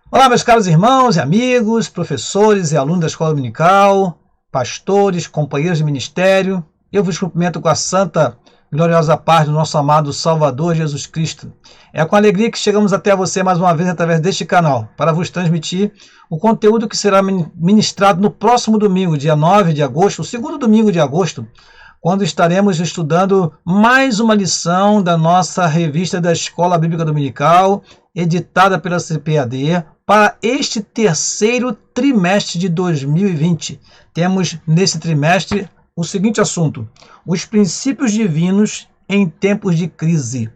Olá, meus caros irmãos e amigos, professores e alunos da Escola Dominical, pastores, companheiros de ministério. Eu vos cumprimento com a santa, gloriosa paz do nosso amado Salvador Jesus Cristo. É com alegria que chegamos até você mais uma vez através deste canal, para vos transmitir o conteúdo que será ministrado no próximo domingo, dia 9 de agosto, o segundo domingo de agosto, quando estaremos estudando mais uma lição da nossa revista da Escola Bíblica Dominical, editada pela CPAD, para este terceiro trimestre de 2020. Temos nesse trimestre o seguinte assunto: os princípios divinos em tempos de crise,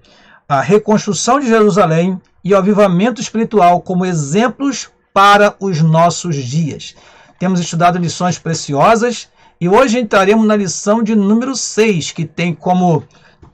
a reconstrução de Jerusalém e o avivamento espiritual como exemplos para os nossos dias. Temos estudado lições preciosas e hoje entraremos na lição de número 6, que tem como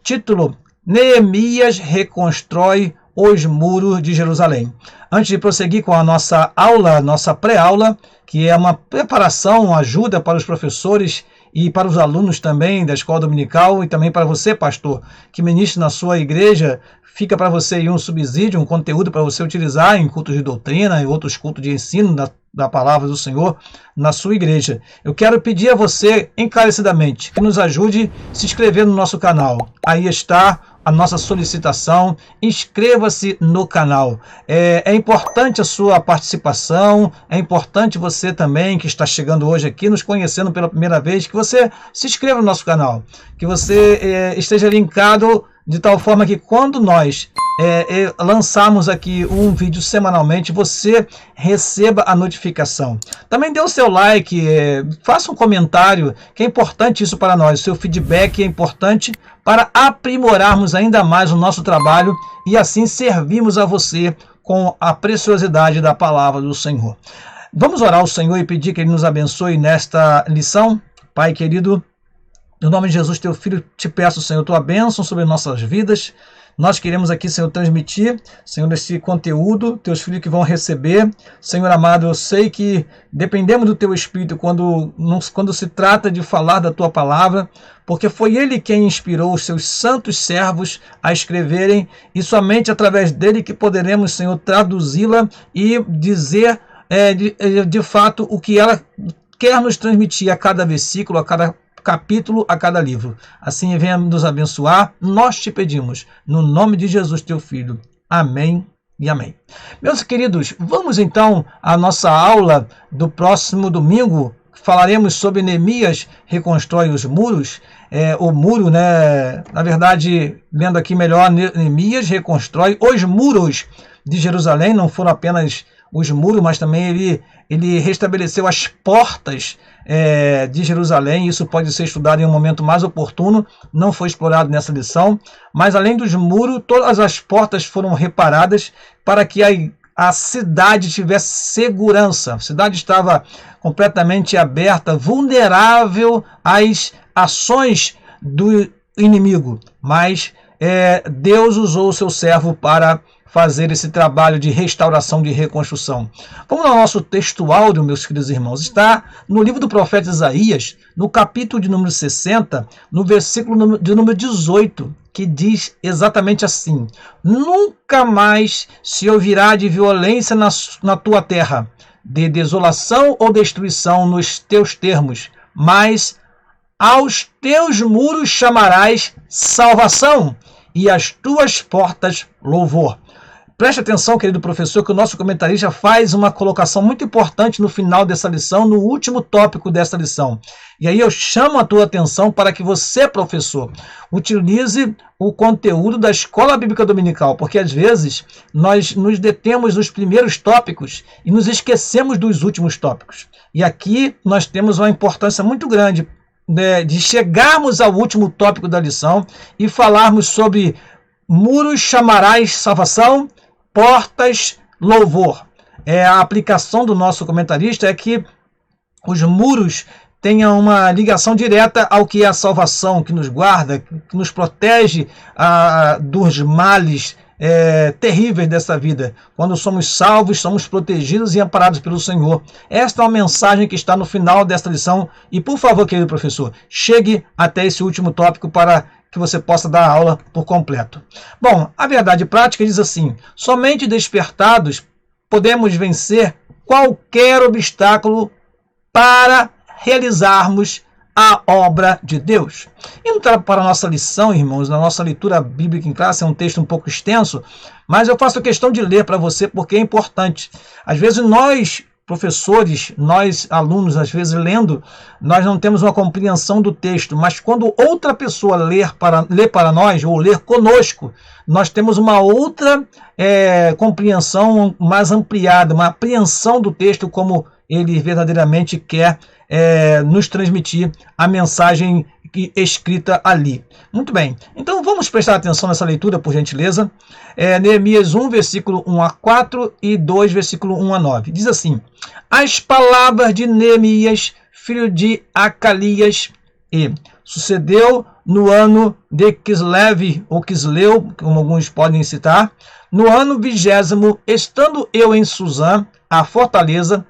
título Neemias reconstrói os muros de Jerusalém. Antes de prosseguir com a nossa aula, nossa pré-aula, que é uma preparação, uma ajuda para os professores e para os alunos também da Escola Dominical e também para você, pastor, que ministra na sua igreja, fica para você aí um subsídio, um conteúdo para você utilizar em cultos de doutrina e outros cultos de ensino da palavra do Senhor na sua igreja. Eu quero pedir a você encarecidamente que nos ajude a se inscrever no nosso canal. Aí está a nossa solicitação, inscreva-se no canal. É importante a sua participação, é importante você também que está chegando hoje aqui, nos conhecendo pela primeira vez, que você se inscreva no nosso canal, que você esteja linkado de tal forma que quando nós lançarmos aqui um vídeo semanalmente, você receba a notificação. Também dê o seu like, faça um comentário, que é importante isso para nós. O seu feedback é importante para aprimorarmos ainda mais o nosso trabalho e assim servirmos a você com a preciosidade da palavra do Senhor. Vamos orar ao Senhor e pedir que Ele nos abençoe nesta lição. Pai querido, no nome de Jesus, teu Filho, te peço, Senhor, tua bênção sobre nossas vidas. Nós queremos aqui, Senhor, transmitir, Senhor, esse conteúdo, teus filhos que vão receber. Senhor amado, eu sei que dependemos do teu Espírito quando se trata de falar da tua palavra, porque foi Ele quem inspirou os seus santos servos a escreverem, e somente através dele que poderemos, Senhor, traduzi-la e dizer de fato o que ela quer nos transmitir a cada versículo, a cada capítulo, a cada livro. Assim venha nos abençoar, nós te pedimos, no nome de Jesus, teu Filho. Amém e amém. Meus queridos, vamos então à nossa aula do próximo domingo. Falaremos sobre Neemias reconstrói os muros. O muro, né? Na verdade, lendo aqui melhor, Neemias reconstrói os muros de Jerusalém. Não foram apenas os muros, mas também ele restabeleceu as portas de Jerusalém. Isso pode ser estudado em um momento mais oportuno, não foi explorado nessa lição, mas além dos muros, todas as portas foram reparadas para que a cidade tivesse segurança. A cidade estava completamente aberta, vulnerável às ações do inimigo, mas Deus usou o seu servo para fazer esse trabalho de restauração, de reconstrução. Vamos ao nosso texto áudio, meus queridos irmãos. Está no livro do profeta Isaías, no capítulo de número 60, no versículo de número 18, que diz exatamente assim: nunca mais se ouvirá de violência na tua terra, de desolação ou destruição nos teus termos, mas aos teus muros chamarás salvação e às tuas portas louvor. Preste atenção, querido professor, que o nosso comentarista faz uma colocação muito importante no final dessa lição, no último tópico dessa lição. E aí eu chamo a tua atenção para que você, professor, utilize o conteúdo da Escola Bíblica Dominical, porque às vezes nós nos detemos nos primeiros tópicos e nos esquecemos dos últimos tópicos. E aqui nós temos uma importância muito grande de chegarmos ao último tópico da lição e falarmos sobre muros chamarás salvação, portas louvor. A aplicação do nosso comentarista é que os muros tenham uma ligação direta ao que é a salvação, que nos guarda, que nos protege dos males terríveis dessa vida. Quando somos salvos, somos protegidos e amparados pelo Senhor. Esta é uma mensagem que está no final desta lição. E por favor, querido professor, chegue até esse último tópico para que você possa dar a aula por completo. Bom, a verdade prática diz assim: somente despertados podemos vencer qualquer obstáculo para realizarmos a obra de Deus. Indo para a nossa lição, irmãos, na nossa leitura bíblica em classe, é um texto um pouco extenso, mas eu faço questão de ler para você porque é importante. Às vezes nós, professores, nós alunos, às vezes lendo, nós não temos uma compreensão do texto, mas quando outra pessoa lê para nós, ou ler conosco, nós temos uma outra compreensão mais ampliada, uma apreensão do texto como ele verdadeiramente quer nos transmitir a mensagem escrita ali. Muito bem, então vamos prestar atenção nessa leitura, por gentileza. Neemias 1, versículo 1 a 4 e 2, versículo 1 a 9. Diz assim: as palavras de Neemias, filho de Acalias, e sucedeu no ano de Quisleu, ou Quisleu, como alguns podem citar, no ano 20º, estando eu em Suzã, a fortaleza,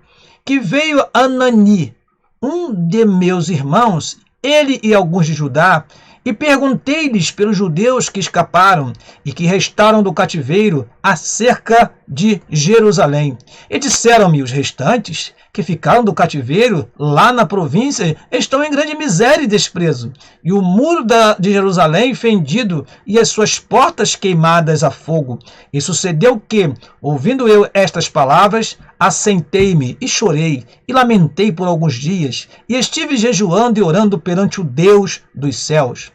que veio Anani, um de meus irmãos, ele e alguns de Judá, e perguntei-lhes pelos judeus que escaparam e que restaram do cativeiro acerca de Jerusalém. E disseram-me os restantes que ficaram do cativeiro lá na província estão em grande miséria e desprezo, e o muro de Jerusalém fendido e as suas portas queimadas a fogo. E sucedeu que, ouvindo eu estas palavras, assentei-me e chorei e lamentei por alguns dias, e estive jejuando e orando perante o Deus dos céus.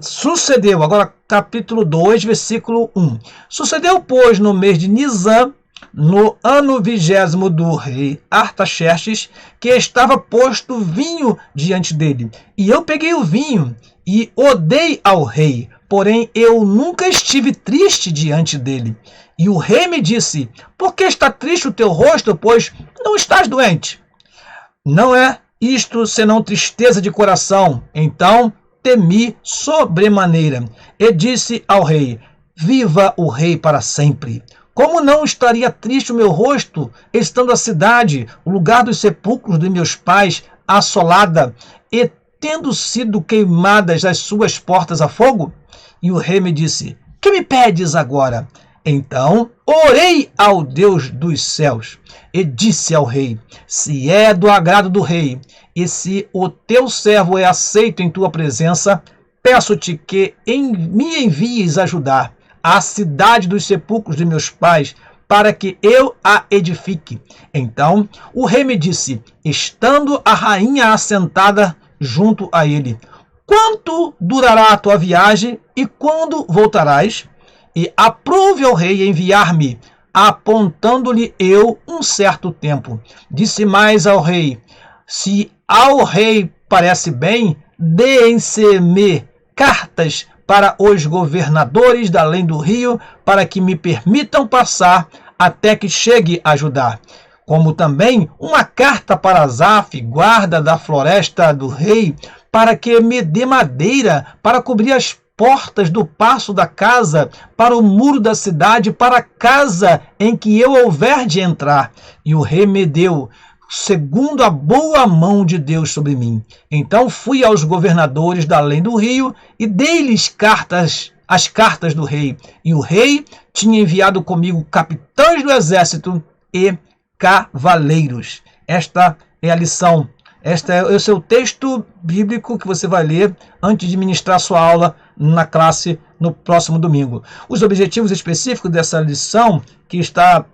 Sucedeu, agora capítulo 2, versículo 1. Sucedeu, pois, no mês de Nisan, no ano 20º do rei Artaxerxes, que estava posto vinho diante dele. E eu peguei o vinho e o dei ao rei, porém eu nunca estive triste diante dele. E o rei me disse: por que está triste o teu rosto, pois não estás doente? Não é isto senão tristeza de coração. Então temi sobremaneira e disse ao rei: viva o rei para sempre. Como não estaria triste o meu rosto, estando a cidade, o lugar dos sepulcros de meus pais, assolada, e tendo sido queimadas as suas portas a fogo? E o rei me disse: que me pedes agora? Então orei ao Deus dos céus, e disse ao rei: se é do agrado do rei, e se o teu servo é aceito em tua presença, peço-te que me envies ajudar a cidade dos sepulcros de meus pais, para que eu a edifique. Então o rei me disse, estando a rainha assentada junto a ele: quanto durará a tua viagem e quando voltarás? E aprouve ao rei enviar-me, apontando-lhe eu um certo tempo. Disse mais ao rei: se ao rei parece bem, deem-se-me cartas para os governadores da além do rio, para que me permitam passar até que chegue a Judá. Como também uma carta para Asaf, guarda da floresta do rei, para que me dê madeira para cobrir as portas do paço da casa, para o muro da cidade, para a casa em que eu houver de entrar. E o rei me deu, segundo a boa mão de Deus sobre mim. Então fui aos governadores da além do rio e dei-lhes as cartas do rei. E o rei tinha enviado comigo capitães do exército e cavaleiros. Esta é a lição. Este é o seu texto bíblico que você vai ler antes de ministrar sua aula na classe no próximo domingo. Os objetivos específicos dessa lição, que está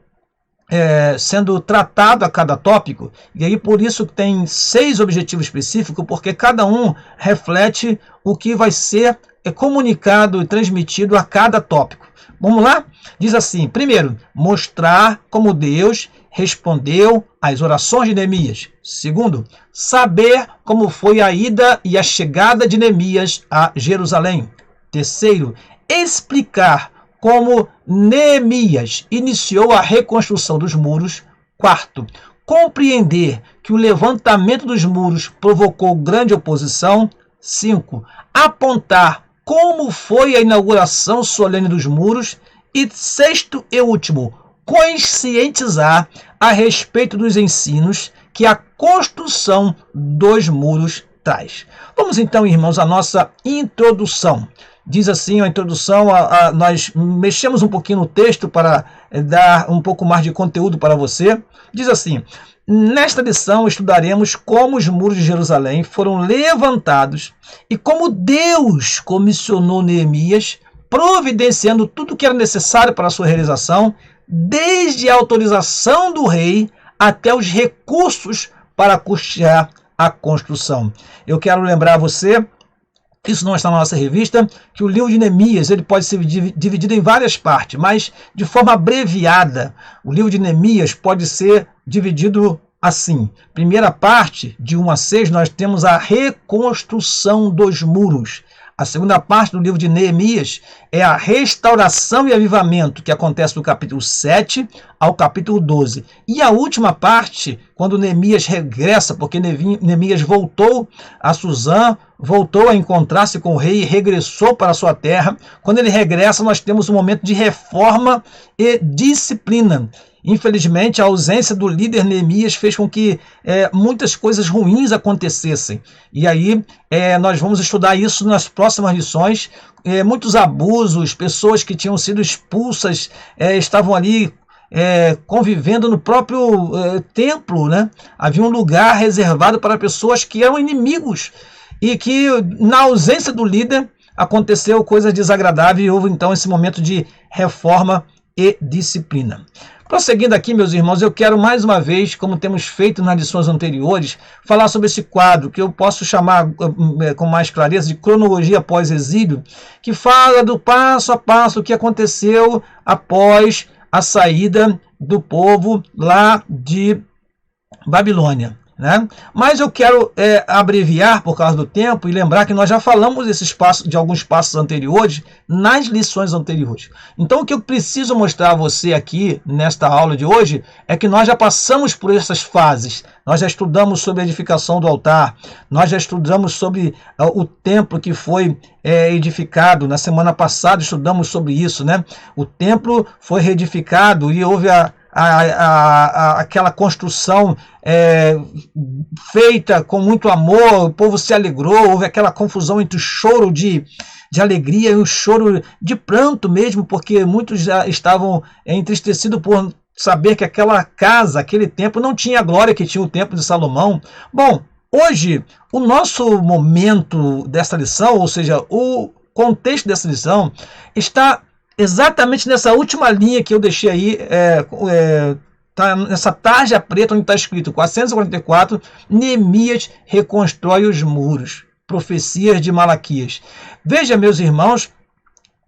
sendo tratado a cada tópico, e aí por isso tem 6 objetivos específicos, porque cada um reflete o que vai ser comunicado e transmitido a cada tópico. Vamos lá? Diz assim: primeiro, mostrar como Deus respondeu às orações de Neemias. Segundo, saber como foi a ida e a chegada de Neemias a Jerusalém. Terceiro, explicar como Neemias iniciou a reconstrução dos muros. Quarto, compreender que o levantamento dos muros provocou grande oposição. 5. Apontar como foi a inauguração solene dos muros. E sexto e último, conscientizar a respeito dos ensinos que a construção dos muros traz. Vamos então, irmãos, à nossa introdução. diz assim a introdução, nós mexemos um pouquinho no texto para dar um pouco mais de conteúdo para você. Diz assim: nesta lição estudaremos como os muros de Jerusalém foram levantados e como Deus comissionou Neemias, providenciando tudo o que era necessário para a sua realização, desde a autorização do rei até os recursos para custear a construção. Eu quero lembrar a você, isso não está na nossa revista, que o livro de Neemias ele pode ser dividido em várias partes, mas de forma abreviada. O livro de Neemias pode ser dividido assim. Primeira parte, de 1 a 6, nós temos a reconstrução dos muros. A segunda parte do livro de Neemias é a restauração e avivamento, que acontece do capítulo 7 ao capítulo 12. E a última parte, quando Neemias regressa, porque Neemias voltou a Suzã, voltou a encontrar-se com o rei e regressou para a sua terra. Quando ele regressa, nós temos um momento de reforma e disciplina. Infelizmente, a ausência do líder Neemias fez com que muitas coisas ruins acontecessem. E aí nós vamos estudar isso nas próximas lições. Muitos abusos, pessoas que tinham sido expulsas estavam ali convivendo no próprio templo, né? Havia um lugar reservado para pessoas que eram inimigos e que, na ausência do líder, aconteceu coisas desagradáveis e houve então esse momento de reforma e disciplina. Prosseguindo aqui, meus irmãos, eu quero mais uma vez, como temos feito nas lições anteriores, falar sobre esse quadro, que eu posso chamar com mais clareza de cronologia pós-exílio, que fala do passo a passo o que aconteceu após a saída do povo lá de Babilônia, né? Mas eu quero abreviar por causa do tempo e lembrar que nós já falamos de alguns passos anteriores nas lições anteriores. Então o que eu preciso mostrar a você aqui nesta aula de hoje é que nós já passamos por essas fases. Nós já estudamos sobre a edificação do altar, nós já estudamos sobre o templo que foi edificado. Na semana passada estudamos sobre isso, né? O templo foi reedificado e houve aquela construção feita com muito amor, o povo se alegrou, houve aquela confusão entre o choro de alegria e o choro de pranto mesmo, porque muitos já estavam entristecidos por saber que aquela casa, aquele templo não tinha a glória que tinha o templo de Salomão. Bom, hoje o nosso momento dessa lição, ou seja, o contexto dessa lição, está exatamente nessa última linha que eu deixei aí, tá nessa tarja preta onde está escrito 444, Neemias reconstrói os muros. Profecias de Malaquias. Veja, meus irmãos,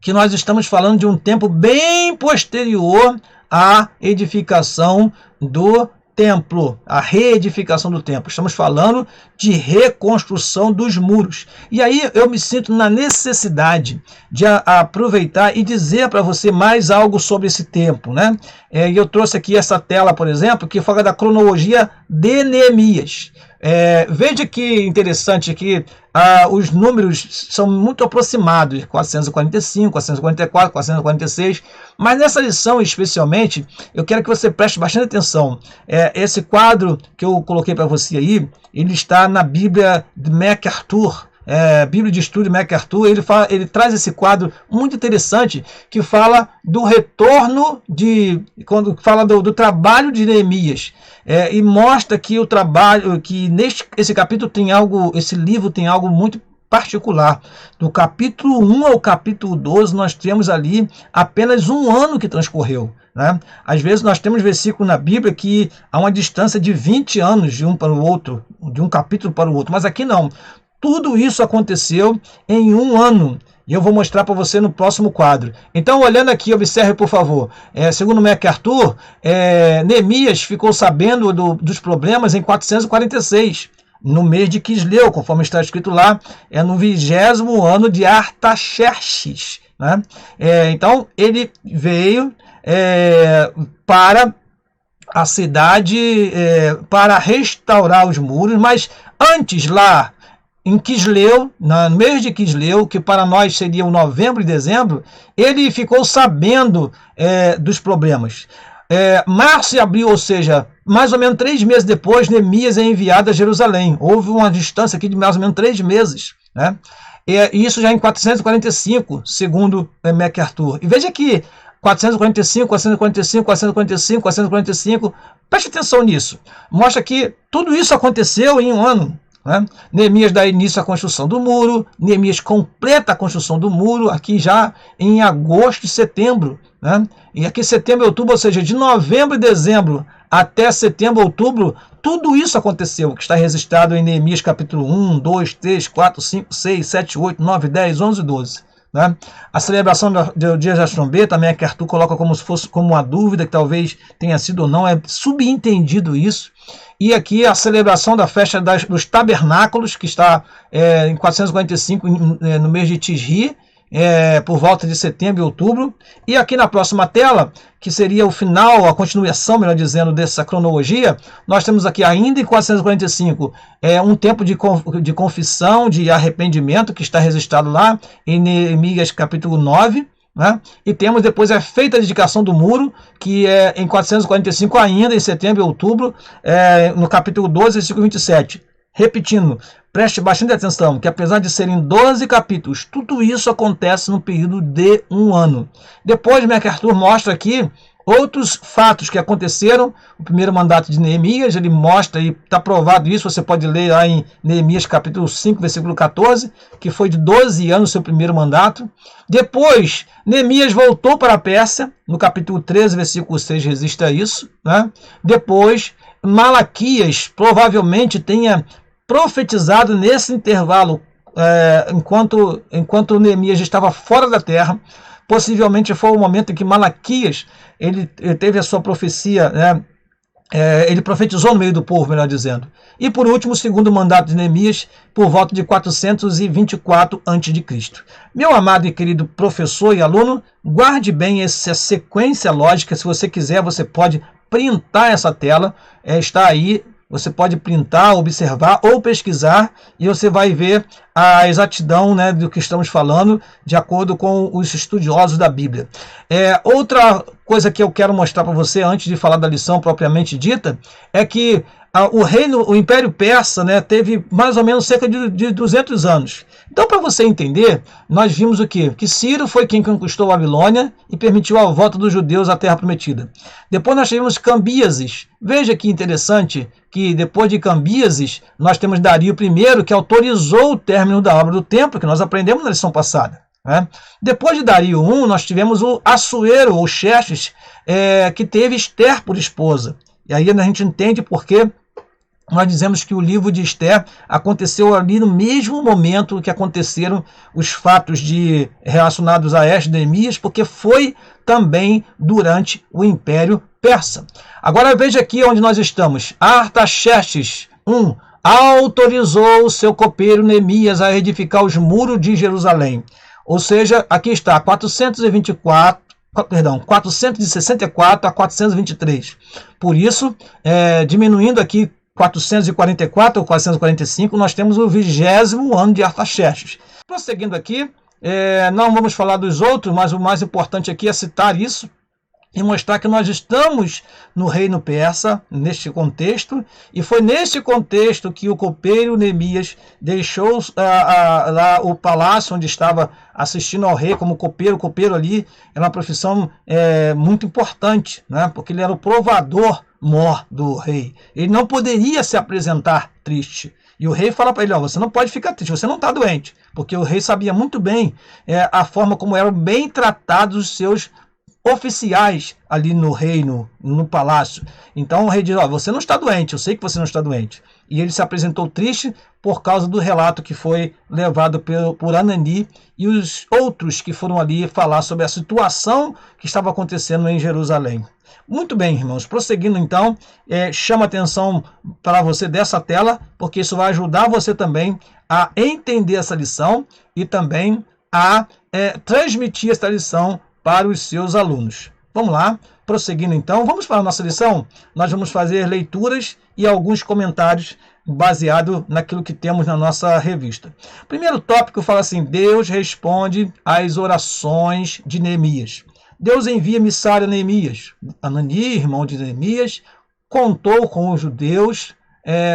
que nós estamos falando de um tempo bem posterior à edificação do templo, a reedificação do templo. Estamos falando de reconstrução dos muros. E aí eu me sinto na necessidade de aproveitar e dizer para você mais algo sobre esse tempo, né? E eu trouxe aqui essa tela, por exemplo, que fala da cronologia de Neemias. Veja que interessante que os números são muito aproximados, 445, 444, 446, mas nessa lição especialmente, eu quero que você preste bastante atenção. Esse quadro que eu coloquei para você aí, ele está na Bíblia de MacArthur, Bíblia de Estudo de MacArthur. Ele traz esse quadro muito interessante que fala do retorno quando fala do trabalho de Neemias, e mostra que o trabalho, que esse capítulo tem algo, esse livro tem algo muito particular. Do capítulo 1 ao capítulo 12 nós temos ali apenas um ano que transcorreu, né? Às vezes nós temos versículos na Bíblia que há uma distância de 20 anos de um para o outro, de um capítulo para o outro, mas aqui não. Tudo isso aconteceu em um ano. E eu vou mostrar para você no próximo quadro. Então, olhando aqui, observe, por favor. Segundo MacArthur, Neemias ficou sabendo dos problemas em 446, no mês de Quisleu, conforme está escrito lá, no 20º ano de Artaxerxes, né? Então, ele veio para a cidade para restaurar os muros, mas antes lá, em Quisleu, no mês de Quisleu, que para nós seria o novembro e dezembro, ele ficou sabendo dos problemas. Março e abril, ou seja, mais ou menos 3 meses depois, Neemias é enviado a Jerusalém. Houve uma distância aqui de mais ou menos 3 meses, né? E isso já em 445, segundo MacArthur. E veja que 445, 445, 445, 445, preste atenção nisso. Mostra que tudo isso aconteceu em um ano. Né? Neemias dá início à construção do muro, Neemias completa a construção do muro aqui já em agosto e setembro. Né? E aqui setembro e outubro, ou seja, de novembro e dezembro até setembro e outubro, tudo isso aconteceu, que está registrado em Neemias capítulo 1, 2, 3, 4, 5, 6, 7, 8, 9, 10, 11 e 12. Né? A celebração do Dia das Trombetas, também que Arthur coloca como se fosse como uma dúvida, que talvez tenha sido ou não, é subentendido isso. E aqui a celebração da festa dos tabernáculos, que está em 445, no mês de Tisri, por volta de setembro e outubro. E aqui na próxima tela, que seria o final, a continuação, melhor dizendo, dessa cronologia, nós temos aqui ainda em 445 um tempo de confissão, de arrependimento, que está registrado lá em Neemias capítulo 9. Né? E temos depois a feita a dedicação do muro, que é em 445 ainda, em setembro e outubro, no capítulo 12, versículo 27. Repetindo, preste bastante atenção, que apesar de serem 12 capítulos, tudo isso acontece no período de um ano. Depois, MacArthur mostra aqui outros fatos que aconteceram. O primeiro mandato de Neemias, ele mostra, e está provado isso, você pode ler lá em Neemias capítulo 5, versículo 14, que foi de 12 anos o seu primeiro mandato. Depois, Neemias voltou para a Pérsia, no capítulo 13, versículo 6, registra isso. Né? Depois, Malaquias provavelmente tenha profetizado nesse intervalo, enquanto Neemias estava fora da terra. Possivelmente foi o momento em que Malaquias ele teve a sua profecia, né? Ele profetizou no meio do povo, melhor dizendo. E por último, o segundo mandato de Neemias, por volta de 424 a.C. Meu amado e querido professor e aluno, guarde bem essa sequência lógica. Se você quiser, você pode printar essa tela, está aí. Você pode printar, observar ou pesquisar e você vai ver a exatidão, né, do que estamos falando, de acordo com os estudiosos da Bíblia. Outra coisa que eu quero mostrar para você, antes de falar da lição propriamente dita, é que o Império Persa, né, teve mais ou menos cerca de 200 anos. Então, para você entender, nós vimos o quê? Que Ciro foi quem conquistou a Babilônia e permitiu a volta dos judeus à Terra Prometida. Depois nós tivemos Cambiases. Veja que interessante que depois de Cambiases, nós temos Dario I, que autorizou o término da obra do templo, que nós aprendemos na lição passada. Né? Depois de Dario I, nós tivemos o Assuero, ou Xerxes, que teve Ester por esposa. E aí a gente entende por que nós dizemos que o livro de Ester aconteceu ali no mesmo momento que aconteceram os fatos relacionados a Esdras e Neemias, porque foi também durante o Império Persa. Agora veja aqui onde nós estamos. Artaxerxes I autorizou o seu copeiro Neemias a edificar os muros de Jerusalém. Ou seja, aqui está 464 a 423. Por isso, diminuindo aqui 444 ou 445, nós temos o 20º ano de Artaxerxes. Prosseguindo aqui, não vamos falar dos outros, mas o mais importante aqui é citar isso e mostrar que nós estamos no reino persa, neste contexto, e foi neste contexto que o copeiro Neemias deixou lá o palácio onde estava assistindo ao rei como copeiro. O copeiro ali era uma profissão muito importante, né? Porque ele era o provador mor do rei. Ele não poderia se apresentar triste. E o rei fala para ele, você não pode ficar triste, você não está doente. Porque o rei sabia muito bem a forma como eram bem tratados os seus oficiais ali no reino, no palácio. Então o rei diz, você não está doente, eu sei que você não está doente. E ele se apresentou triste por causa do relato que foi levado por Anani e os outros que foram ali falar sobre a situação que estava acontecendo em Jerusalém. Muito bem, irmãos, prosseguindo então, chama atenção para você dessa tela, porque isso vai ajudar você também a entender essa lição e também a transmitir essa lição para os seus alunos. Vamos lá, prosseguindo então, vamos para a nossa lição? Nós vamos fazer leituras e alguns comentários baseado naquilo que temos na nossa revista. Primeiro tópico fala assim, Deus responde às orações de Neemias. Deus envia emissário a Neemias. Anani, irmão de Neemias, contou com os judeus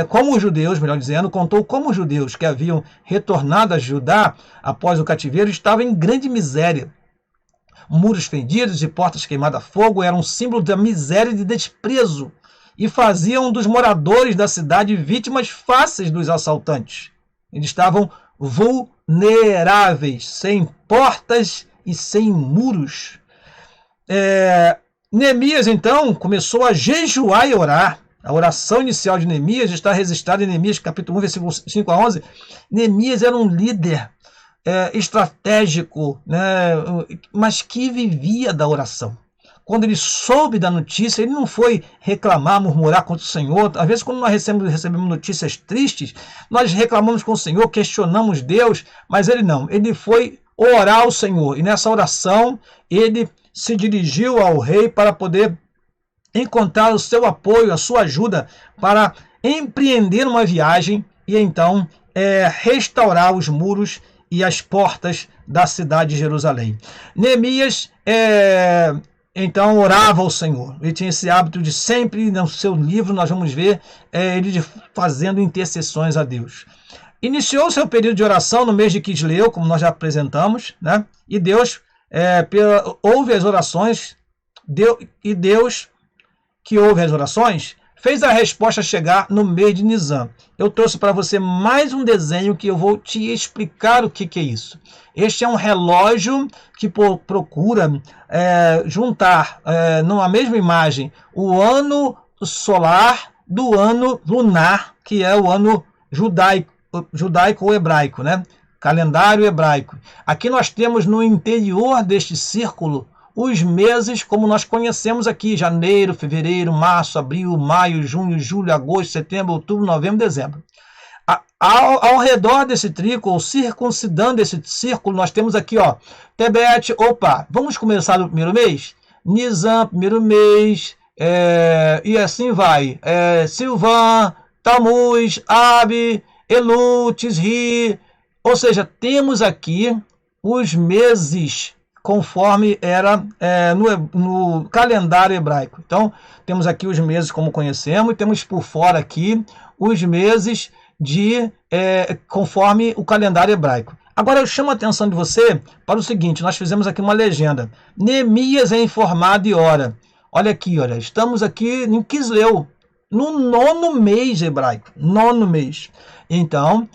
como os judeus, melhor dizendo, contou como os judeus que haviam retornado a Judá após o cativeiro estavam em grande miséria. Muros fendidos e portas queimadas a fogo eram um símbolo da miséria e de desprezo e faziam dos moradores da cidade vítimas fáceis dos assaltantes. Eles estavam vulneráveis, sem portas e sem muros. Neemias, então, começou a jejuar e orar. A oração inicial de Neemias está registrada em Neemias capítulo 1, versículo 5 a 11. Neemias era um líder estratégico, né, mas que vivia da oração. Quando ele soube da notícia, ele não foi reclamar, murmurar contra o Senhor. Às vezes, quando nós recebemos notícias tristes, nós reclamamos com o Senhor, questionamos Deus, mas ele não. Ele foi orar ao Senhor. E nessa oração, ele se dirigiu ao rei para poder encontrar o seu apoio, a sua ajuda para empreender uma viagem e então restaurar os muros e as portas da cidade de Jerusalém. Neemias então orava ao Senhor. Ele tinha esse hábito de sempre, no seu livro, nós vamos ver ele fazendo intercessões a Deus. Iniciou seu período de oração no mês de Quisleu, como nós já apresentamos, né? E Deus ouve as orações, e Deus, que ouve as orações, fez a resposta chegar no mês de Nisan. Eu trouxe para você mais um desenho que eu vou te explicar o que é isso. Este é um relógio que procura juntar numa mesma imagem o ano solar do ano lunar, que é o ano judaico ou hebraico, né? Calendário hebraico. Aqui nós temos no interior deste círculo os meses como nós conhecemos aqui: janeiro, fevereiro, março, abril, maio, junho, julho, agosto, setembro, outubro, novembro, dezembro. Ao redor desse trígono, ou circuncidando esse círculo, nós temos aqui, ó, Tebete. Vamos começar no primeiro mês? Nisan, primeiro mês, e assim vai. Silvan, Tammuz, Ab, Elu, Tisri. Ou seja, temos aqui os meses conforme era no calendário hebraico. Então, temos aqui os meses como conhecemos, e temos por fora aqui os meses conforme o calendário hebraico. Agora, eu chamo a atenção de você para o seguinte: nós fizemos aqui uma legenda. Neemias é informado e ora. Olha aqui, olha, estamos aqui em Quisleu, no 9º mês hebraico, 9º mês. Então,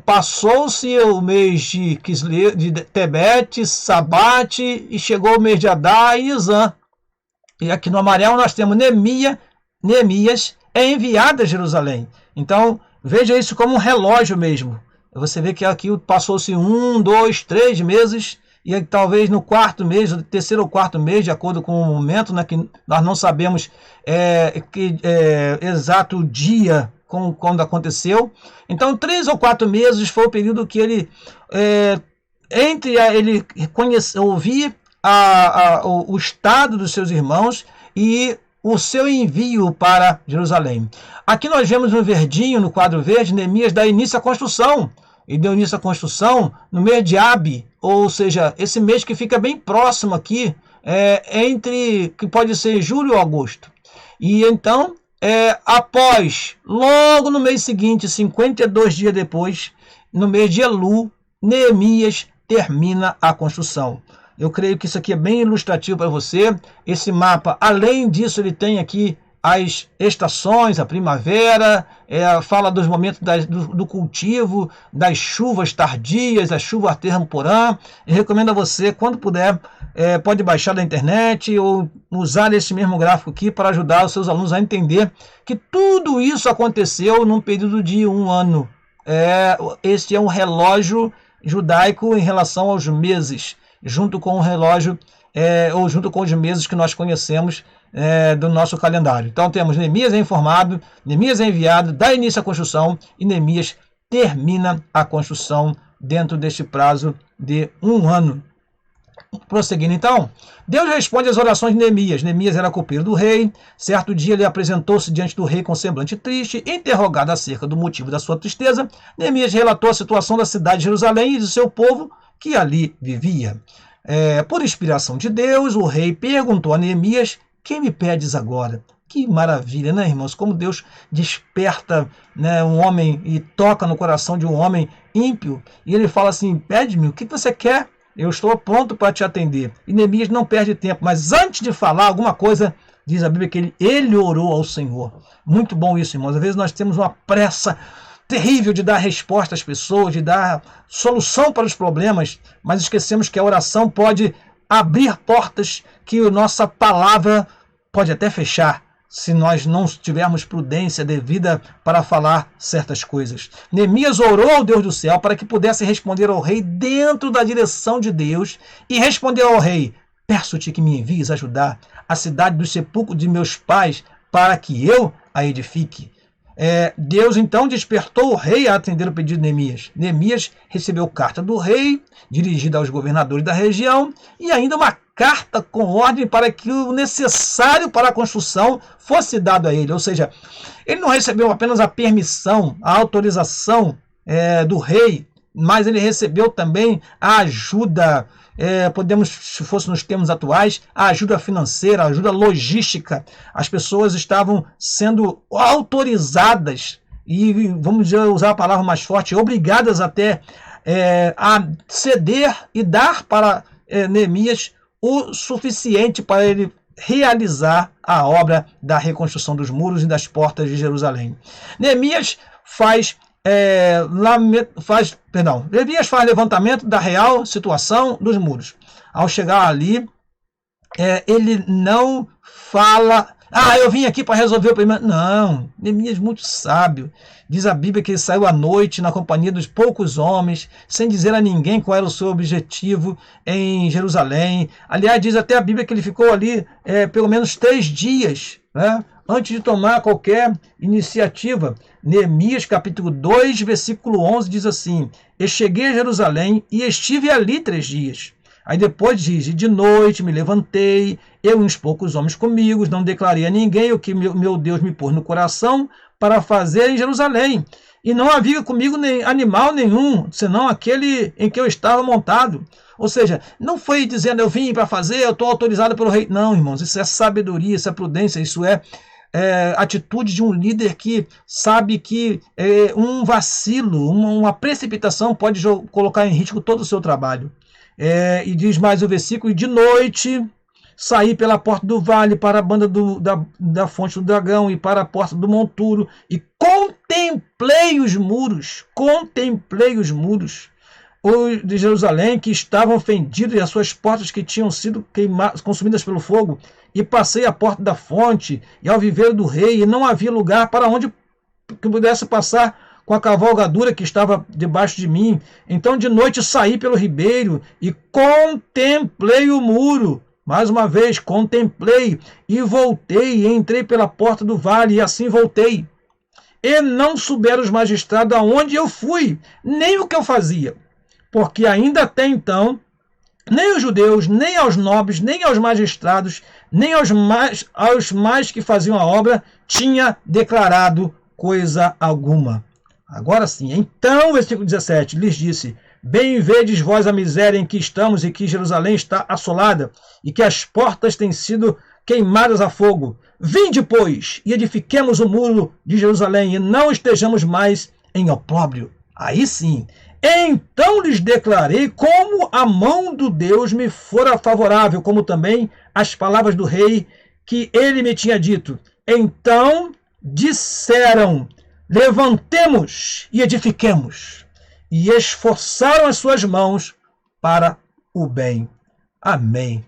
passou-se o mês de Quisleu, de Tebete, Sabate, e chegou o mês de Adar e Nisan. E aqui no amarelo nós temos Neemias é enviado a Jerusalém. Então, veja isso como um relógio mesmo. Você vê que aqui passou-se 1, 2, 3 meses, e talvez no quarto mês, no terceiro ou quarto mês, de acordo com o momento, né, que nós não sabemos exato dia quando aconteceu. Então, 3 ou 4 meses foi o período que ele, ele ouvir o estado dos seus irmãos e o seu envio para Jerusalém. Aqui nós vemos no verdinho, no quadro verde, Neemias dá início à construção. E deu início à construção no mês de Ab, ou seja, esse mês que fica bem próximo aqui, que pode ser julho ou agosto. E então, logo no mês seguinte, 52 dias depois, no mês de Elu, Neemias termina a construção. Eu creio que isso aqui é bem ilustrativo para você. Esse mapa, além disso, ele tem aqui as estações, a primavera, fala dos momentos do cultivo, das chuvas tardias, a chuva temporã. Eu recomendo a você, quando puder, pode baixar da internet ou usar esse mesmo gráfico aqui para ajudar os seus alunos a entender que tudo isso aconteceu num período de 1 ano. Este é um relógio judaico em relação aos meses, junto com o relógio, ou junto com os meses que nós conhecemos do nosso calendário. Então temos Neemias é informado, Neemias é enviado, dá início à construção, e Neemias termina a construção dentro deste prazo de 1 ano. Prosseguindo então, Deus responde às orações de Neemias. Neemias era copeiro do rei. Certo dia ele apresentou-se diante do rei com semblante triste. Interrogado acerca do motivo da sua tristeza, Neemias relatou a situação da cidade de Jerusalém e do seu povo que ali vivia. Por inspiração de Deus, o rei perguntou a Neemias: "Que me pedes agora?" Que maravilha, né, irmãos? Como Deus desperta, né, um homem e toca no coração de um homem ímpio. E ele fala assim, pede-me, o que você quer? Eu estou pronto para te atender. E Neemias não perde tempo, mas antes de falar alguma coisa, diz a Bíblia que ele orou ao Senhor. Muito bom isso, irmãos. Às vezes nós temos uma pressa terrível de dar resposta às pessoas, de dar solução para os problemas, mas esquecemos que a oração pode abrir portas que a nossa palavra pode até fechar, se nós não tivermos prudência devida para falar certas coisas. Neemias orou ao Deus do céu para que pudesse responder ao rei dentro da direção de Deus e respondeu ao rei, peço-te que me envies ajudar a cidade dos sepulcros de meus pais para que eu a edifique. Deus então despertou o rei a atender o pedido de Neemias. Neemias recebeu carta do rei, dirigida aos governadores da região, e ainda uma carta com ordem para que o necessário para a construção fosse dado a ele. Ou seja, ele não recebeu apenas a permissão, a autorização do rei, mas ele recebeu também a ajuda, podemos, se fosse nos termos atuais, a ajuda financeira, a ajuda logística. As pessoas estavam sendo autorizadas e, vamos usar a palavra mais forte, obrigadas até a ceder e dar para Neemias o suficiente para ele realizar a obra da reconstrução dos muros e das portas de Jerusalém. Neemias faz levantamento da real situação dos muros. Ao chegar ali, ele não fala, eu vim aqui para resolver o problema. Não, Neemias muito sábio. Diz a Bíblia que ele saiu à noite na companhia dos poucos homens, sem dizer a ninguém qual era o seu objetivo em Jerusalém. Aliás, diz até a Bíblia que ele ficou ali pelo menos 3 dias, né, antes de tomar qualquer iniciativa. Neemias capítulo 2, versículo 11 diz assim, eu cheguei a Jerusalém e estive ali 3 dias. Aí depois diz, de noite me levantei, eu e uns poucos homens comigo, não declarei a ninguém o que meu Deus me pôs no coração para fazer em Jerusalém. E não havia comigo nem animal nenhum, senão aquele em que eu estava montado. Ou seja, não foi dizendo eu vim para fazer, eu estou autorizado pelo rei. Não, irmãos, isso é sabedoria, isso é prudência, isso é atitude de um líder que sabe que um vacilo, uma precipitação pode colocar em risco todo o seu trabalho. E diz mais o versículo, de noite saí pela porta do vale para a banda da fonte do dragão e para a porta do monturo e contemplei os muros de Jerusalém que estavam fendidos e as suas portas que tinham sido consumidas pelo fogo, e passei a porta da fonte e ao viveiro do rei, e não havia lugar para onde que pudesse passar com a cavalgadura que estava debaixo de mim. Então de noite saí pelo ribeiro e contemplei o muro. Mais uma vez, contemplei e voltei e entrei pela porta do vale e assim voltei. E não souberam os magistrados aonde eu fui, nem o que eu fazia. Porque ainda até então, nem os judeus, nem aos nobres, nem aos magistrados, nem aos mais que faziam a obra, tinha declarado coisa alguma. Agora sim, então, versículo 17, lhes disse, bem vedes vós a miséria em que estamos e que Jerusalém está assolada e que as portas têm sido queimadas a fogo. Vinde, pois, e edifiquemos o muro de Jerusalém e não estejamos mais em opróbrio. Aí sim, então lhes declarei como a mão do Deus me fora favorável, como também as palavras do rei que ele me tinha dito. Então disseram, levantemos e edifiquemos. E esforçaram as suas mãos para o bem. Amém.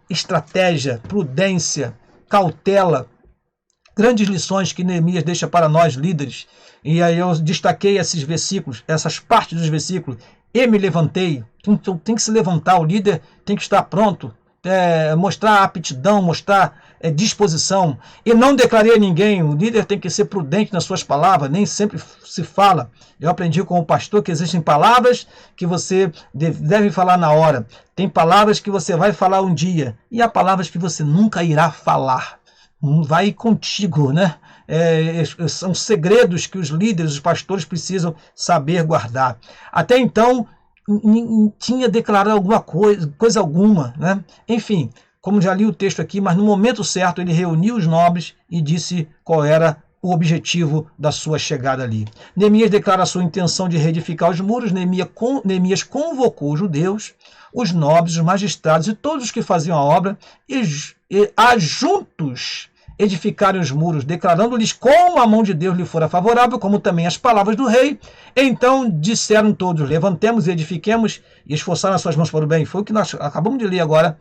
Estratégia, prudência, cautela, grandes lições que Neemias deixa para nós líderes. E aí eu destaquei esses versículos, essas partes dos versículos. E me levantei. Então tem que se levantar, o líder tem que estar pronto, mostrar aptidão, mostrar disposição. E não declarei a ninguém, o líder tem que ser prudente nas suas palavras, nem sempre se fala. Eu aprendi com o pastor que existem palavras que você deve falar na hora. Tem palavras que você vai falar um dia, e há palavras que você nunca irá falar. Vai contigo, né? São segredos que os líderes, os pastores precisam saber guardar. Até então, tinha declarado alguma coisa alguma, né? Enfim, como já li o texto aqui, mas no momento certo ele reuniu os nobres e disse qual era o objetivo da sua chegada ali. Neemias declara a sua intenção de reedificar os muros. Neemias convocou os judeus, os nobres, os magistrados e todos os que faziam a obra e a juntos edificarem os muros, declarando-lhes como a mão de Deus lhe fora favorável, como também as palavras do rei. Então disseram todos: levantemos e edifiquemos, e esforçaram as suas mãos para o bem. Foi o que nós acabamos de ler agora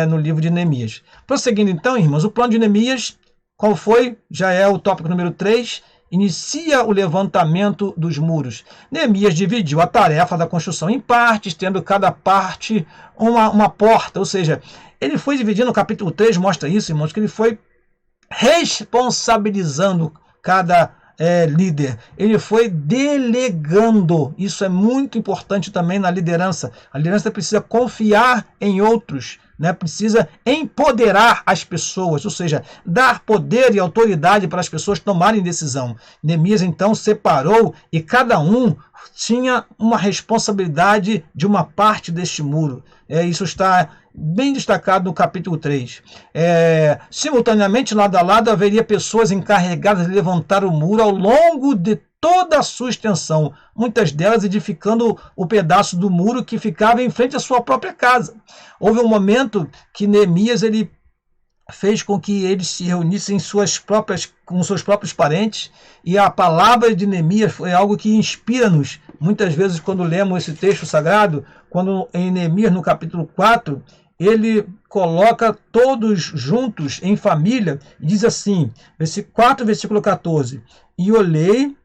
no livro de Neemias. Prosseguindo então, irmãos, o plano de Neemias, qual foi? Já é o tópico número 3, inicia o levantamento dos muros. Neemias dividiu a tarefa da construção em partes, tendo cada parte uma porta, ou seja, ele foi dividindo, no capítulo 3 mostra isso, irmãos, que ele foi responsabilizando cada líder. Ele foi delegando. Isso é muito importante também na liderança. A liderança precisa confiar em outros, né? Precisa empoderar as pessoas, ou seja, dar poder e autoridade para as pessoas tomarem decisão. Neemias então separou e cada um tinha uma responsabilidade de uma parte deste muro. Isso está bem destacado no capítulo 3. Simultaneamente, lado a lado, haveria pessoas encarregadas de levantar o muro ao longo de toda a sua extensão, muitas delas edificando o pedaço do muro que ficava em frente à sua própria casa. Houve um momento que Neemias ele fez com que eles se reunissem com seus próprios parentes, e a palavra de Neemias foi algo que inspira-nos. Muitas vezes, quando lemos esse texto sagrado, quando em Neemias, no capítulo 4, ele coloca todos juntos em família, e diz assim, 4, versículo 14, e olhei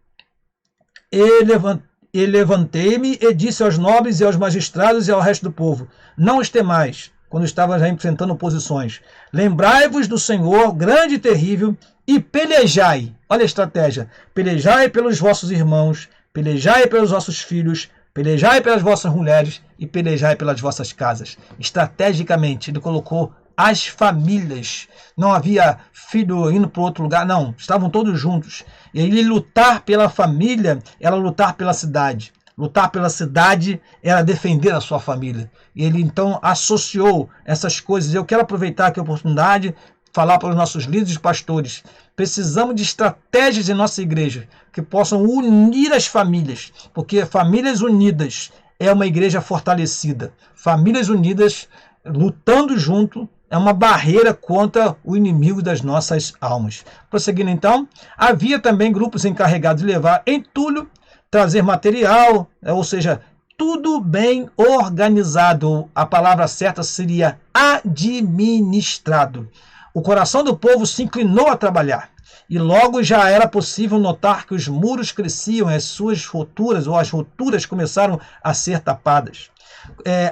e levantei-me e disse aos nobres e aos magistrados e ao resto do povo: não os temais, quando estava já enfrentando oposições. Lembrai-vos do Senhor, grande e terrível, e pelejai. Olha a estratégia. Pelejai pelos vossos irmãos, pelejai pelos vossos filhos, pelejai pelas vossas mulheres e pelejai pelas vossas casas. Estrategicamente, ele colocou as famílias. Não havia filho indo para outro lugar, não. Estavam todos juntos. E ele lutar pela família era lutar pela cidade. Lutar pela cidade era defender a sua família. E ele então associou essas coisas. Eu quero aproveitar aqui a oportunidade, falar para os nossos líderes e pastores. Precisamos de estratégias em nossa igreja que possam unir as famílias, porque famílias unidas é uma igreja fortalecida. Famílias unidas, lutando junto, é uma barreira contra o inimigo das nossas almas. Prosseguindo então, havia também grupos encarregados de levar entulho, trazer material, ou seja, tudo bem organizado. A palavra certa seria administrado. O coração do povo se inclinou a trabalhar, e logo já era possível notar que os muros cresciam, as suas roturas, ou as roturas começaram a ser tapadas.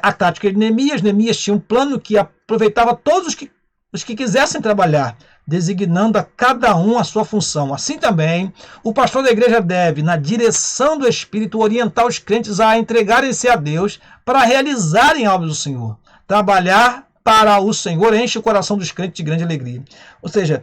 A tática de Neemias tinha um plano que aproveitava todos os que quisessem trabalhar, designando a cada um a sua função. Assim também, o pastor da igreja deve, na direção do Espírito, orientar os crentes a entregarem-se a Deus para realizarem a obra do Senhor. Trabalhar para o Senhor enche o coração dos crentes de grande alegria. Ou seja,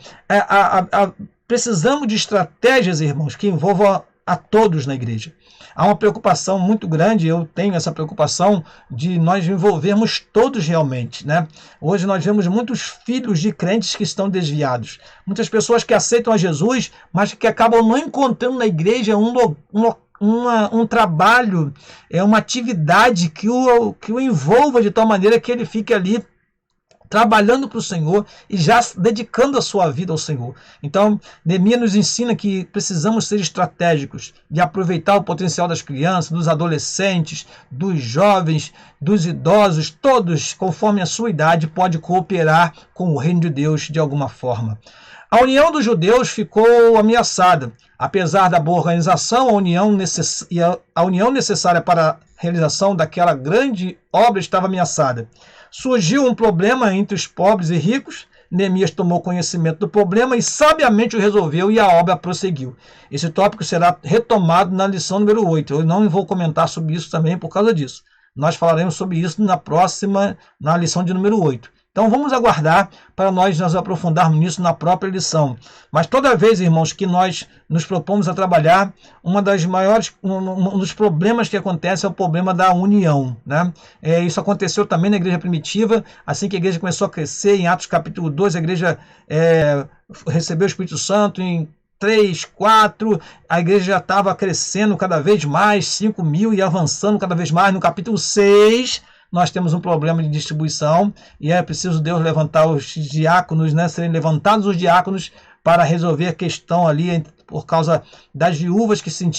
precisamos de estratégias, irmãos, que envolvam a todos na igreja. Há uma preocupação muito grande, eu tenho essa preocupação de nós envolvermos todos realmente, né? Hoje nós vemos muitos filhos de crentes que estão desviados. Muitas pessoas que aceitam a Jesus, mas que acabam não encontrando na igreja um trabalho, uma atividade que o envolva de tal maneira que ele fique ali trabalhando para o Senhor e já dedicando a sua vida ao Senhor. Então, Neemias nos ensina que precisamos ser estratégicos e aproveitar o potencial das crianças, dos adolescentes, dos jovens, dos idosos, todos, conforme a sua idade, pode cooperar com o reino de Deus de alguma forma. A união dos judeus ficou ameaçada. Apesar da boa organização, a união necessária para a realização daquela grande obra estava ameaçada. Surgiu um problema entre os pobres e ricos. Neemias tomou conhecimento do problema e sabiamente o resolveu, e a obra prosseguiu. Esse tópico será retomado na lição número 8. Eu não vou comentar sobre isso também por causa disso. Nós falaremos sobre isso na lição de número 8. Então vamos aguardar para nós nos aprofundarmos nisso na própria lição. Mas toda vez, irmãos, que nós nos propomos a trabalhar, um dos problemas que acontece é o problema da união, né? Isso aconteceu também na igreja primitiva, assim que a igreja começou a crescer, em Atos capítulo 2, a igreja recebeu o Espírito Santo, em 3, 4, a igreja já estava crescendo cada vez mais, 5.000 e avançando cada vez mais. No capítulo 6, nós temos um problema de distribuição e é preciso Deus levantar os diáconos, né, serem levantados os diáconos para resolver a questão ali por causa das viúvas que se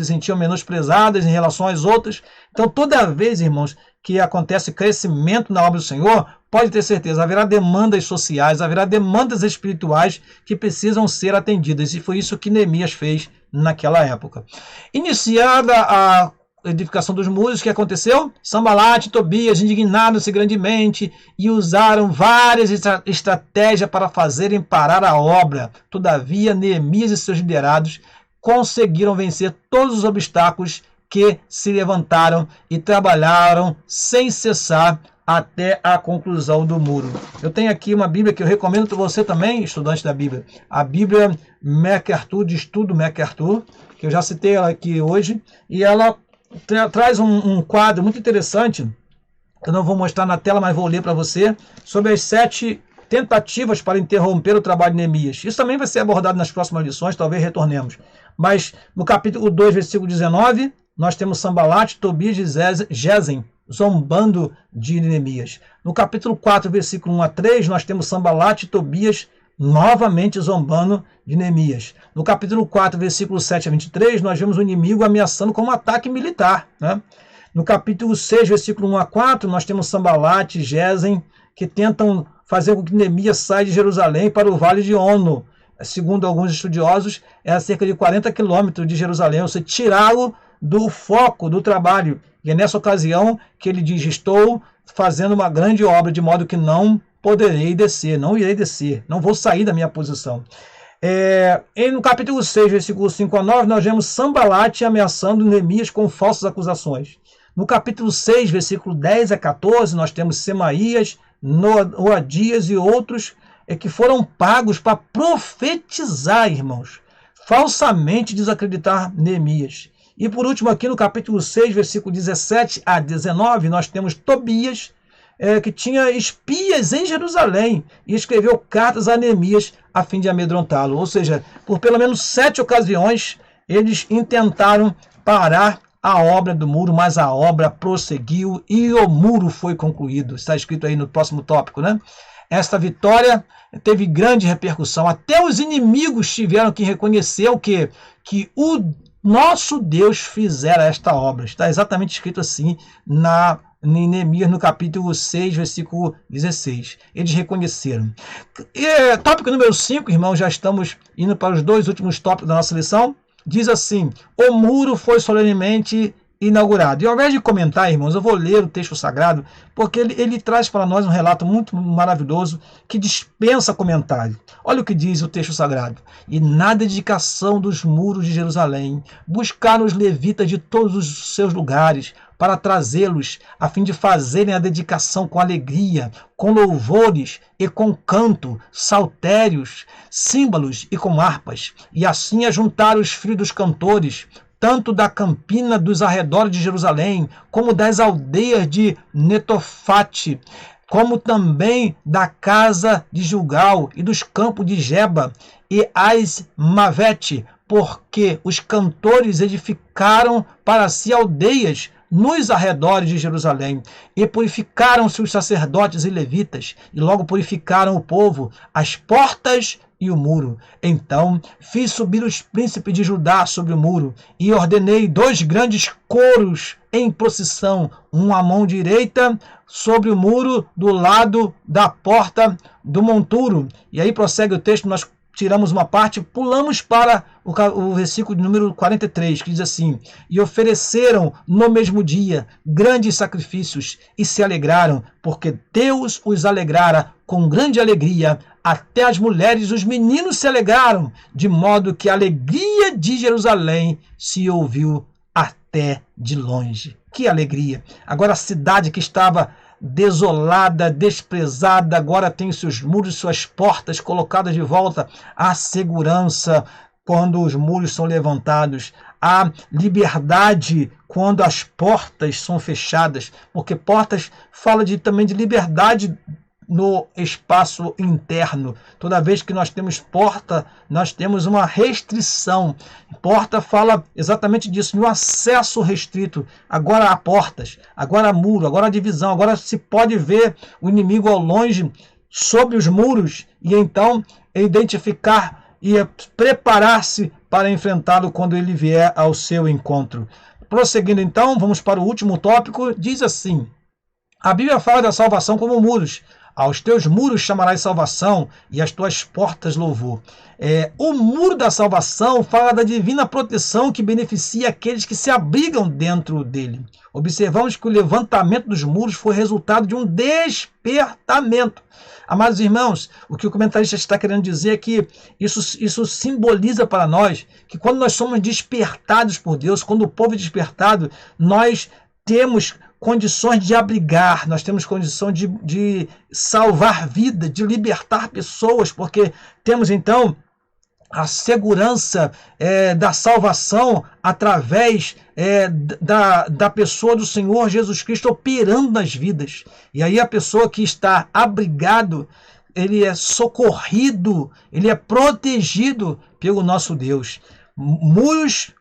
sentiam menosprezadas em relação às outras. Então, toda vez, irmãos, que acontece crescimento na obra do Senhor, pode ter certeza, haverá demandas sociais, haverá demandas espirituais que precisam ser atendidas. E foi isso que Neemias fez naquela época. Iniciada a edificação dos muros, o que aconteceu? Sanbalate e Tobias indignaram-se grandemente e usaram várias estratégias para fazerem parar a obra. Todavia, Neemias e seus liderados conseguiram vencer todos os obstáculos que se levantaram e trabalharam sem cessar até a conclusão do muro. Eu tenho aqui uma Bíblia que eu recomendo para você também, estudante da Bíblia. A Bíblia MacArthur, de estudo MacArthur, que eu já citei ela aqui hoje, e ela traz um quadro muito interessante, eu não vou mostrar na tela, mas vou ler para você, sobre as 7 tentativas para interromper o trabalho de Neemias. Isso também vai ser abordado nas próximas lições, talvez retornemos. Mas no capítulo 2, versículo 19, nós temos Sanbalate, Tobias e Gesem zombando de Neemias. No capítulo 4, versículo 1 a 3, nós temos Sanbalate e Tobias novamente zombando de Neemias. No capítulo 4, versículo 7 a 23, nós vemos o inimigo ameaçando com um ataque militar, né? No capítulo 6, versículo 1 a 4, nós temos Sanbalate e Gesem que tentam fazer com que Neemias saia de Jerusalém para o Vale de Ono. Segundo alguns estudiosos, é a cerca de 40 quilômetros de Jerusalém, ou seja, tirá-lo do foco do trabalho. E é nessa ocasião que ele diz: estou fazendo uma grande obra, de modo que não poderei descer, não irei descer, não vou sair da minha posição. E no capítulo 6, versículo 5 a 9, nós vemos Sanbalate ameaçando Neemias com falsas acusações. No capítulo 6, versículo 10 a 14, nós temos Semaías, Noadias e outros que foram pagos para profetizar, irmãos, falsamente desacreditar Neemias. E por último, aqui no capítulo 6, versículo 17 a 19, nós temos Tobias, que tinha espias em Jerusalém e escreveu cartas a Neemias a fim de amedrontá-lo. Ou seja, por pelo menos 7 ocasiões, eles intentaram parar a obra do muro, mas a obra prosseguiu e o muro foi concluído. Está escrito aí no próximo tópico, né? Esta vitória teve grande repercussão. Até os inimigos tiveram que reconhecer o quê? Que o nosso Deus fizera esta obra. Está exatamente escrito assim em Neemias, no capítulo 6, versículo 16. Eles reconheceram. Tópico número 5, irmãos, já estamos indo para os 2 últimos tópicos da nossa lição. Diz assim: o muro foi solenemente inaugurado. E ao invés de comentar, irmãos, eu vou ler o texto sagrado, porque ele traz para nós um relato muito maravilhoso que dispensa comentário. Olha o que diz o texto sagrado: e na dedicação dos muros de Jerusalém, buscaram os levitas de todos os seus lugares para trazê-los, a fim de fazerem a dedicação com alegria, com louvores e com canto, saltérios, símbolos e com harpas. E assim ajuntaram os filhos dos cantores, tanto da campina dos arredores de Jerusalém, como das aldeias de Netofate, como também da casa de Gilgal e dos campos de Geba e Asmavete, porque os cantores edificaram para si aldeias nos arredores de Jerusalém, e purificaram-se os sacerdotes e levitas, e logo purificaram o povo, as portas e o muro. Então fiz subir os príncipes de Judá sobre o muro, e ordenei 2 grandes coros em procissão, um à mão direita sobre o muro do lado da porta do monturo. E aí prossegue o texto, nós tiramos uma parte, pulamos para o versículo de número 43, que diz assim: e ofereceram no mesmo dia grandes sacrifícios e se alegraram, porque Deus os alegrara com grande alegria. Até as mulheres e os meninos se alegraram, de modo que a alegria de Jerusalém se ouviu até de longe. Que alegria! Agora a cidade que estava desolada, desprezada, agora tem seus muros, suas portas colocadas de volta. Há segurança quando os muros são levantados. Há liberdade quando as portas são fechadas, porque portas fala também de liberdade no espaço interno. Toda vez que nós temos porta, nós temos uma restrição. Porta fala exatamente disso, no acesso restrito. Agora há portas, agora há muro, agora há divisão, agora se pode ver o inimigo ao longe, sobre os muros, e então identificar e preparar-se para enfrentá-lo quando ele vier ao seu encontro. Prosseguindo então, vamos para o último tópico. Diz assim: a Bíblia fala da salvação como muros. Aos teus muros chamarás salvação e às tuas portas louvor. O muro da salvação fala da divina proteção que beneficia aqueles que se abrigam dentro dele. Observamos que o levantamento dos muros foi resultado de um despertamento. Amados irmãos, o que o comentarista está querendo dizer é que isso simboliza para nós que quando nós somos despertados por Deus, quando o povo é despertado, nós temos condições de abrigar, nós temos condição de salvar vida, de libertar pessoas, porque temos então a segurança da salvação através da pessoa do Senhor Jesus Cristo operando nas vidas. E aí a pessoa que está abrigado, ele é socorrido, ele é protegido pelo nosso Deus. Muros,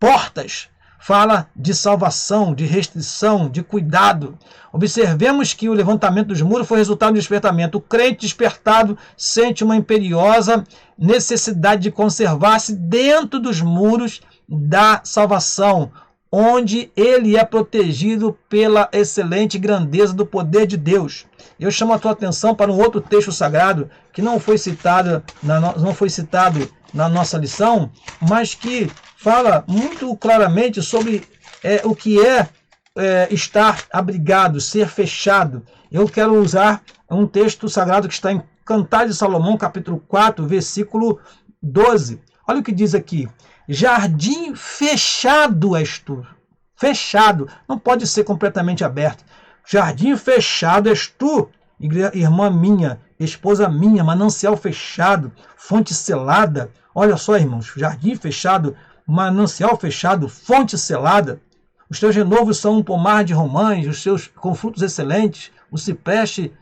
portas, fala de salvação, de restrição, de cuidado. Observemos que o levantamento dos muros foi resultado do despertamento. O crente despertado sente uma imperiosa necessidade de conservar-se dentro dos muros da salvação, onde ele é protegido pela excelente grandeza do poder de Deus. Eu chamo a tua atenção para um outro texto sagrado que não foi citado na nossa lição, mas que fala muito claramente sobre o que é estar abrigado, ser fechado. Eu quero usar um texto sagrado que está em Cantares de Salomão, capítulo 4, versículo 12. Olha o que diz aqui: jardim fechado és tu. Fechado, não pode ser completamente aberto. Jardim fechado és tu, irmã minha, esposa minha, manancial fechado, fonte selada. Olha só, irmãos, jardim fechado, manancial fechado, fonte selada. Os teus renovos são um pomar de romães, os seus com frutos excelentes, o cipreste,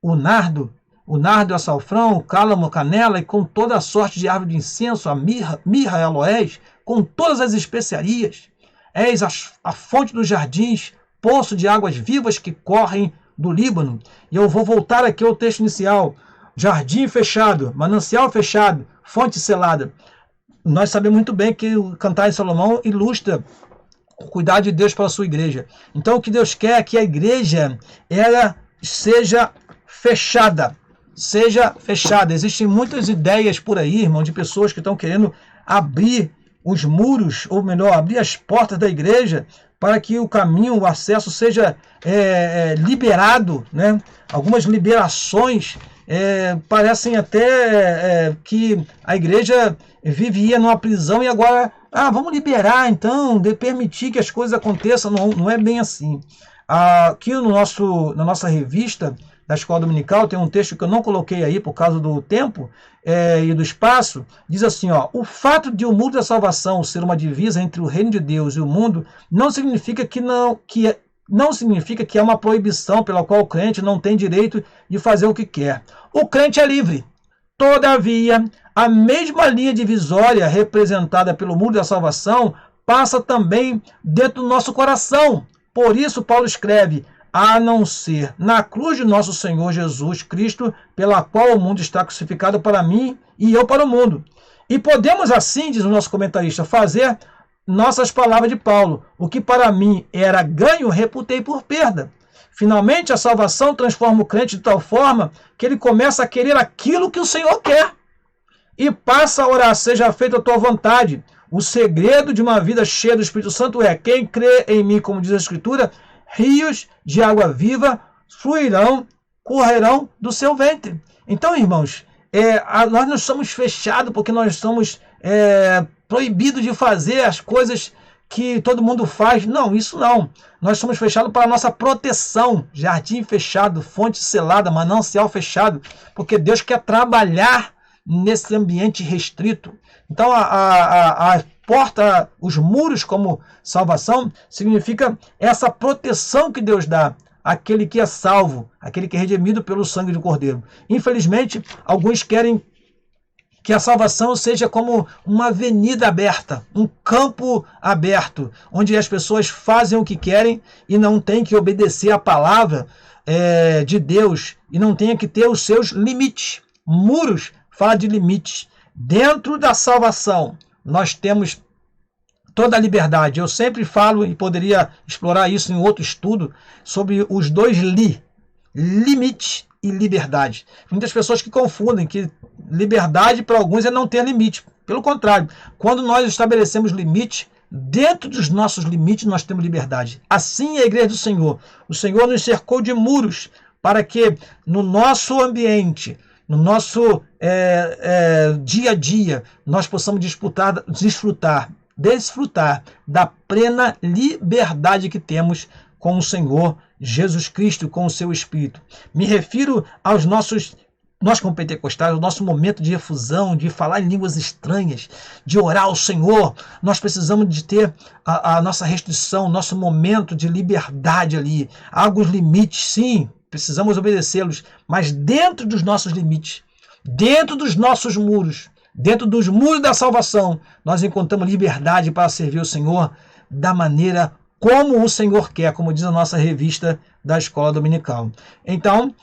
o nardo, o açafrão, o cálamo, a canela, e com toda a sorte de árvore de incenso, a mirra e aloés, com todas as especiarias. És a fonte dos jardins, poço de águas vivas que correm do Líbano. E eu vou voltar aqui ao texto inicial. Jardim fechado, manancial fechado, fonte selada. Nós sabemos muito bem que o Cantar de Salomão ilustra o cuidado de Deus para a sua igreja. Então o que Deus quer é que a igreja ela seja fechada. Seja fechada. Existem muitas ideias por aí, irmão, de pessoas que estão querendo abrir os muros, ou melhor, abrir as portas da igreja para que o caminho, o acesso seja liberado, né? Algumas liberações parecem até que a igreja vivia numa prisão e agora, vamos liberar então, de permitir que as coisas aconteçam. Não é bem assim. Aqui na nossa revista da Escola Dominical tem um texto que eu não coloquei aí por causa do tempo e do espaço. Diz assim, o fato de o muro da salvação ser uma divisa entre o reino de Deus e o mundo não significa não significa que é uma proibição pela qual o crente não tem direito de fazer o que quer. O crente é livre. Todavia, a mesma linha divisória representada pelo muro da salvação passa também dentro do nosso coração. Por isso, Paulo escreve: a não ser na cruz de nosso Senhor Jesus Cristo, pela qual o mundo está crucificado para mim e eu para o mundo. E podemos assim, diz o nosso comentarista, fazer nossas palavras de Paulo: o que para mim era ganho, reputei por perda. Finalmente, a salvação transforma o crente de tal forma que ele começa a querer aquilo que o Senhor quer. E passa a orar: seja feita a tua vontade. O segredo de uma vida cheia do Espírito Santo é: quem crê em mim, como diz a Escritura, rios de água viva fluirão, correrão do seu ventre. Então, irmãos, nós não somos fechados porque nós somos proibidos de fazer as coisas que todo mundo faz. Não, isso não. Nós somos fechados para a nossa proteção. Jardim fechado, fonte selada, manancial fechado, porque Deus quer trabalhar nesse ambiente restrito. Então a porta, os muros como salvação, significa essa proteção que Deus dá àquele que é salvo, aquele que é redimido pelo sangue do Cordeiro. Infelizmente, alguns querem que a salvação seja como uma avenida aberta, um campo aberto, onde as pessoas fazem o que querem e não tem que obedecer à palavra de Deus e não tem que ter os seus limites. Muros fala de limites. Dentro da salvação, nós temos toda a liberdade. Eu sempre falo, e poderia explorar isso em outro estudo, sobre os dois limite e liberdade. Muitas pessoas que confundem que liberdade para alguns é não ter limite. Pelo contrário, quando nós estabelecemos limite, dentro dos nossos limites nós temos liberdade. Assim é a igreja do Senhor. O Senhor nos cercou de muros para que no nosso ambiente, no nosso dia a dia, nós possamos desfrutar da plena liberdade que temos com o Senhor Jesus Cristo, com o seu Espírito. Me refiro aos nós como pentecostais, o nosso momento de efusão, de falar em línguas estranhas, de orar ao Senhor. Nós precisamos de ter a nossa restrição, nosso momento de liberdade ali. Há alguns limites, sim, precisamos obedecê-los, mas dentro dos nossos limites, dentro dos nossos muros, dentro dos muros da salvação, nós encontramos liberdade para servir o Senhor da maneira como o Senhor quer, como diz a nossa revista da Escola Dominical. Então,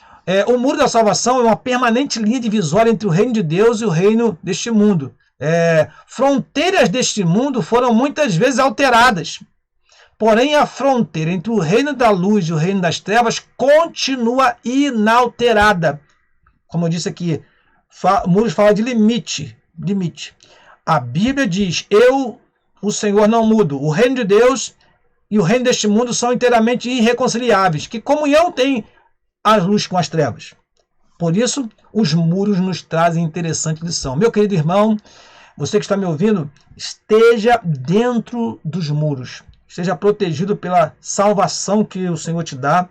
o muro da salvação é uma permanente linha divisória entre o reino de Deus e o reino deste mundo. Fronteiras deste mundo foram muitas vezes alteradas. Porém, a fronteira entre o reino da luz e o reino das trevas continua inalterada. Como eu disse aqui, muros fala de limite. A Bíblia diz, o Senhor, não mudo. O reino de Deus e o reino deste mundo são inteiramente irreconciliáveis. Que comunhão tem a luz com as trevas? Por isso, os muros nos trazem interessante lição. Meu querido irmão, você que está me ouvindo, esteja dentro dos muros. Esteja protegido pela salvação que o Senhor te dá.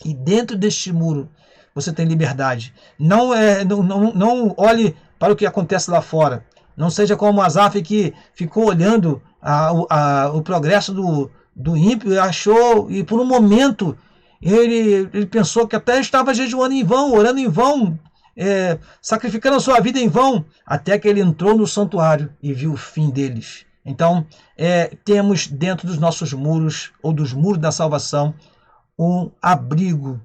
E dentro deste muro, você tem liberdade. Não olhe para o que acontece lá fora. Não seja como Asaf, que ficou olhando o progresso do ímpio e achou, e por um momento ele pensou que até estava jejuando em vão, orando em vão, sacrificando a sua vida em vão, até que ele entrou no santuário e viu o fim deles. Então, temos dentro dos nossos muros, ou dos muros da salvação, um abrigo,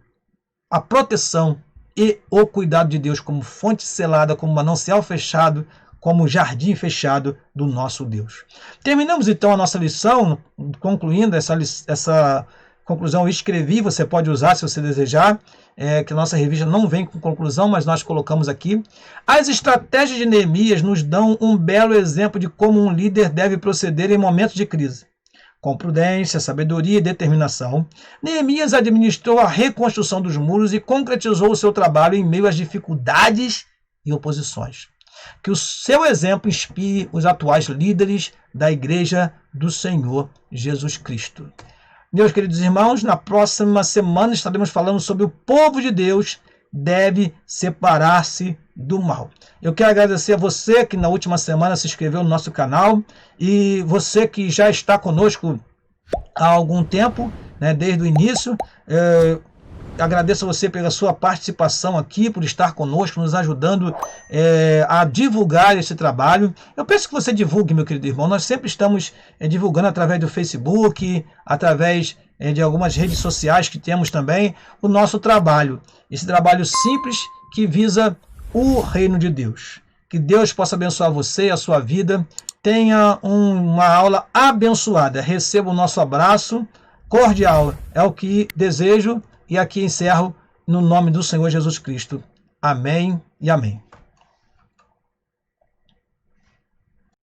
a proteção e o cuidado de Deus como fonte selada, como manancial fechado, como jardim fechado do nosso Deus. Terminamos então a nossa lição, concluindo essa conclusão, eu escrevi, você pode usar se você desejar, que a nossa revista não vem com conclusão, mas nós colocamos aqui. As estratégias de Neemias nos dão um belo exemplo de como um líder deve proceder em momentos de crise. Com prudência, sabedoria e determinação, Neemias administrou a reconstrução dos muros e concretizou o seu trabalho em meio às dificuldades e oposições. Que o seu exemplo inspire os atuais líderes da Igreja do Senhor Jesus Cristo. Meus queridos irmãos, na próxima semana estaremos falando sobre o povo de Deus deve separar-se do mal. Eu quero agradecer a você que na última semana se inscreveu no nosso canal e você que já está conosco há algum tempo, né, desde o início. Agradeço a você pela sua participação aqui, por estar conosco, nos ajudando a divulgar esse trabalho. Eu peço que você divulgue, meu querido irmão. Nós sempre estamos divulgando através do Facebook, através de algumas redes sociais que temos também, o nosso trabalho. Esse trabalho simples que visa o reino de Deus. Que Deus possa abençoar você e a sua vida. Tenha uma aula abençoada. Receba o nosso abraço cordial. É o que desejo. E aqui encerro no nome do Senhor Jesus Cristo. Amém e amém.